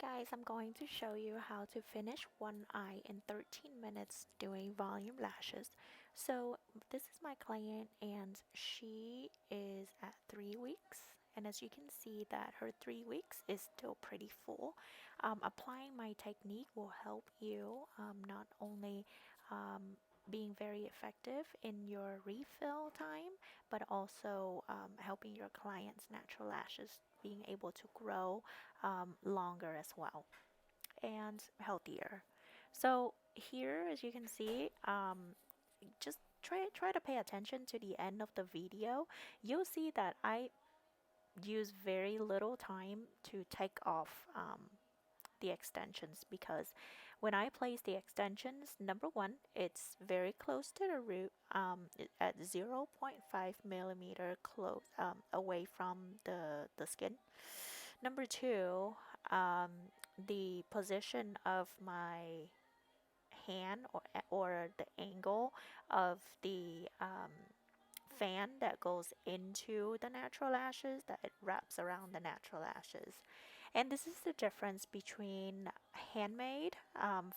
Hi guys, I'm going to show you how to finish one eye in 13 minutes doing volume lashes. So this is my client and she is at 3 weeks, and as you can see that her 3 weeks is still pretty full. Applying my technique will help you not only being very effective in your refill time, but also helping your client's natural lashes being able to grow longer as well and healthier. So here, as you can see, just try to pay attention to the end of the video. You'll see that I use very little time to take off the extensions, because when I place the extensions, number one, it's very close to the root, at 0.5 millimeter close away from the skin. Number two, um, the position of my hand, or the angle of the fan that goes into the natural lashes, that it wraps around the natural lashes. And this is the difference between handmade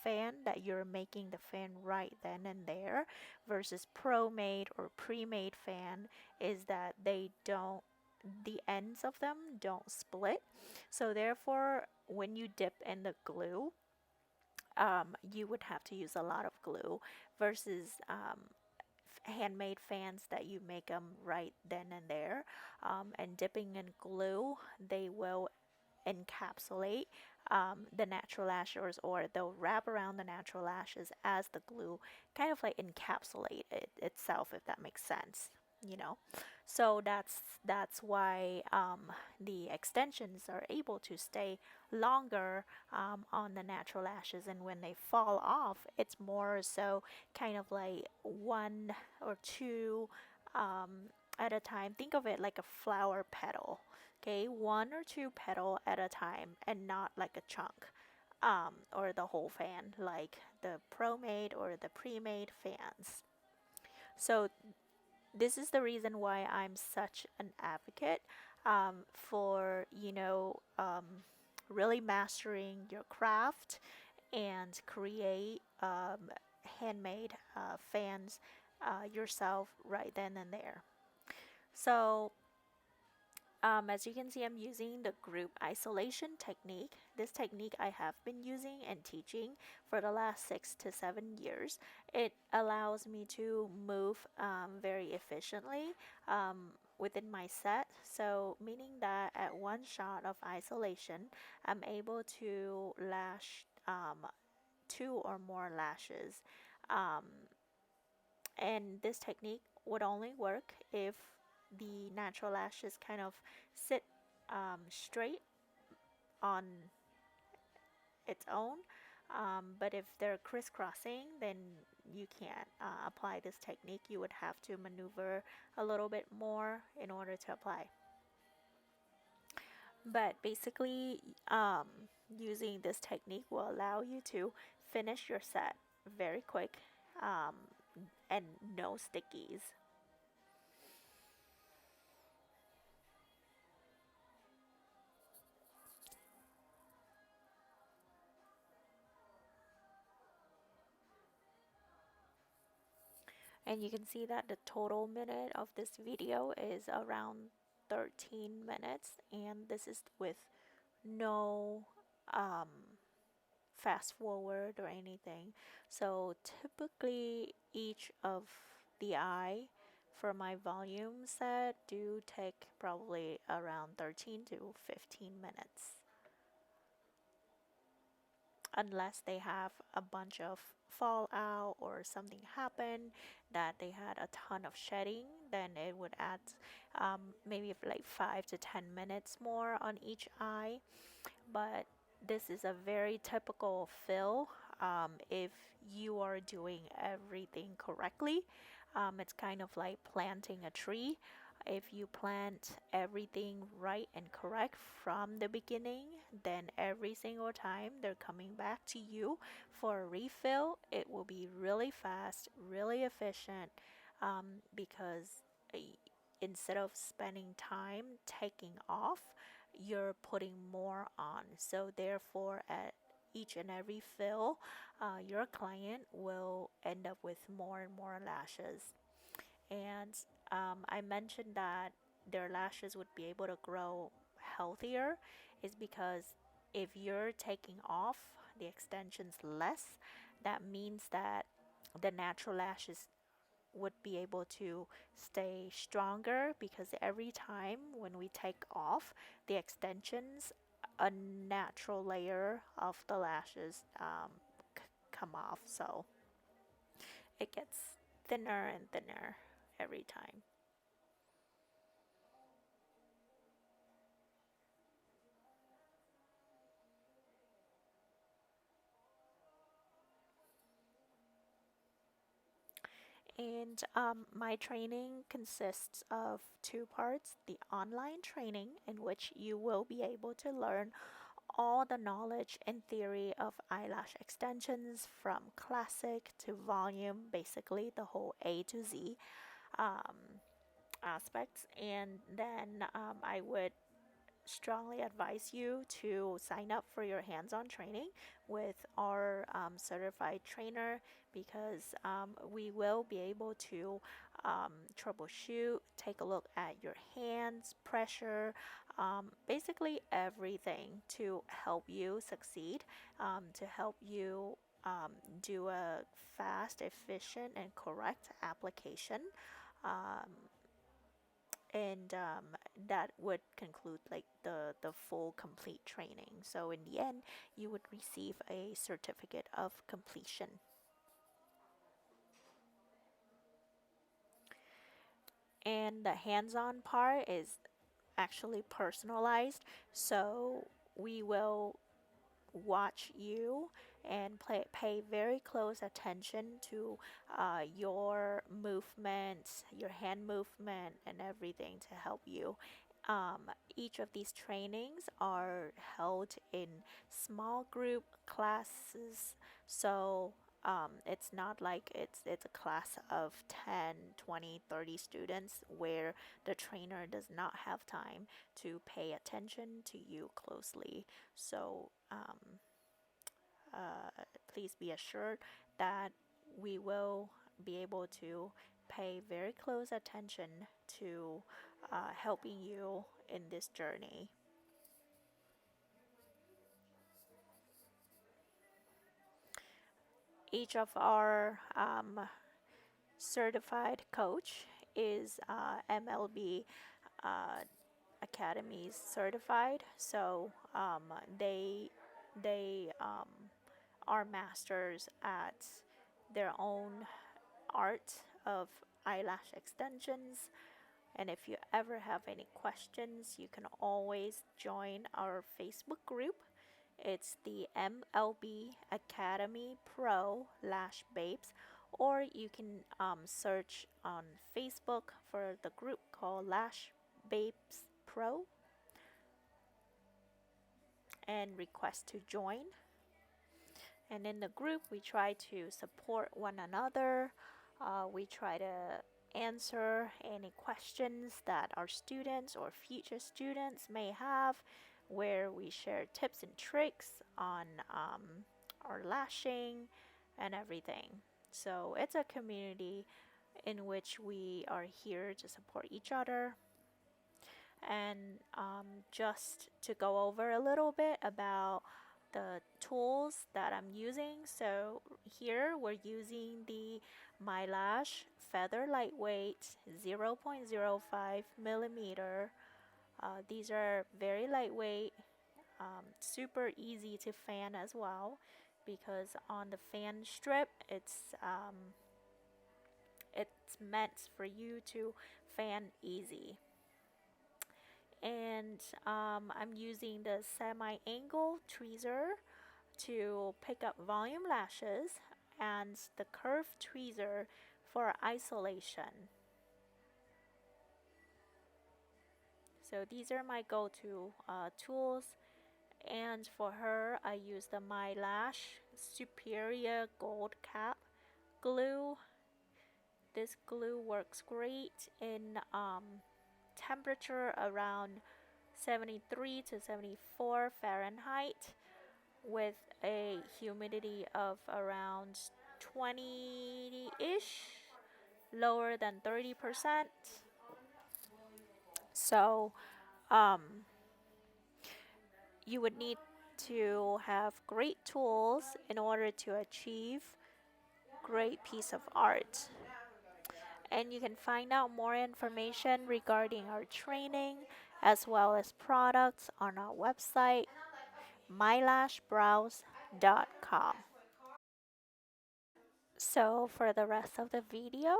fan, that you're making the fan right then and there, versus pro-made or pre-made fan, is that the ends of them don't split. So therefore, when you dip in the glue, you would have to use a lot of glue, versus handmade fans that you make them right then and there. And dipping in glue, they will encapsulate the natural lashes, or they'll wrap around the natural lashes as the glue kind of like encapsulate it itself, if that makes sense, you know. So that's why the extensions are able to stay longer on the natural lashes, and when they fall off, it's more so kind of like one or two at a time. Think of it like a flower petal. Okay, one or two petal at a time, and not like a chunk, or the whole fan like the pro-made or the pre-made fans. So this is the reason why I'm such an advocate for, really mastering your craft and create handmade fans yourself right then and there. So as you can see, I'm using the group isolation technique. This technique I have been using and teaching for the last 6 to 7 years. It allows me to move very efficiently within my set. So, meaning that at one shot of isolation, I'm able to lash two or more lashes. Um, and this technique would only work if the natural lashes kind of sit straight on its own. But if they're crisscrossing, then you can't apply this technique. You would have to maneuver a little bit more in order to apply. But basically, using this technique will allow you to finish your set very quick, um, and no stickies. And you can see that the total minute of this video is around 13 minutes, and this is with no um, fast forward or anything. So typically each of the eye for my volume set do take probably around 13 to 15 minutes, unless they have a bunch of fallout or something happen that they had a ton of shedding, then it would add maybe like 5 to 10 minutes more on each eye. But this is a very typical fill if you are doing everything correctly. It's kind of like planting a tree. If you plant everything right and correct from the beginning, then every single time they're coming back to you for a refill, it will be really fast, really efficient, because uh, instead of spending time taking off, you're putting more on. So therefore, at each and every fill, your client will end up with more and more lashes. And I mentioned that their lashes would be able to grow healthier is because if you're taking off the extensions less, that means that the natural lashes would be able to stay stronger, because every time when we take off the extensions, a natural layer of the lashes come off. So it gets thinner and thinner every time. And my training consists of two parts: the online training, in which you will be able to learn all the knowledge and theory of eyelash extensions from classic to volume, basically the whole A to Z um, aspects. And then I would strongly advise you to sign up for your hands-on training with our certified trainer, because we will be able to troubleshoot, take a look at your hands, pressure, basically everything to help you succeed, to help you do a fast, efficient, and correct application. Um, and that would conclude like the full complete training. So in the end, you would receive a certificate of completion. And the hands-on part is actually personalized, so we will watch you and pay very close attention to your movements, your hand movement, and everything to help you. Um, each of these trainings are held in small group classes, so it's not like it's a class of 10, 20, 30 students where the trainer does not have time to pay attention to you closely. So please be assured that we will be able to pay very close attention to helping you in this journey. Each of our certified coach is MLB uh, Academy certified, so they are masters at their own art of eyelash extensions. And if you ever have any questions, you can always join our Facebook group. It's the MLB Academy Pro Lash Babes, or you can search on Facebook for the group called Lash Babes Pro and request to join. And in the group, we try to support one another. We try to answer any questions that our students or future students may have, where we share tips and tricks on our lashing and everything. So it's a community in which we are here to support each other. And just to go over a little bit about the tools that I'm using. So here we're using the My Lash Feather Lightweight 0.05 millimeter. These are very lightweight, super easy to fan as well, because on the fan strip it's meant for you to fan easy. And I'm using the semi-angle tweezer to pick up volume lashes, and the curved tweezer for isolation. So these are my go-to tools. And for her, I use the My Lash Superior Gold Cap glue. This glue works great in temperature around 73 to 74 Fahrenheit with a humidity of around 20-ish, lower than 30%. So, um, you would need to have great tools in order to achieve great piece of art. And you can find out more information regarding our training as well as products on our website mylashbrows.com. So for the rest of the video,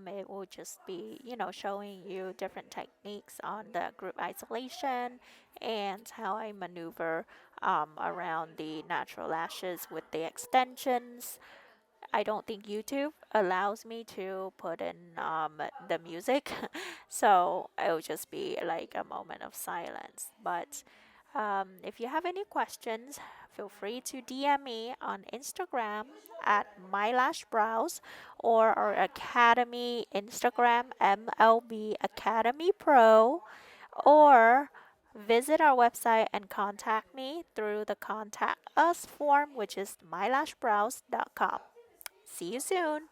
it will just be, showing you different techniques on the group isolation and how I maneuver around the natural lashes with the extensions. I don't think YouTube allows me to put in the music, so it will just be like a moment of silence. But if you have any questions, feel free to DM me on Instagram at mylashbrows or our Academy Instagram MLB Academy Pro, or visit our website and contact me through the contact us form, which is mylashbrows.com. See you soon.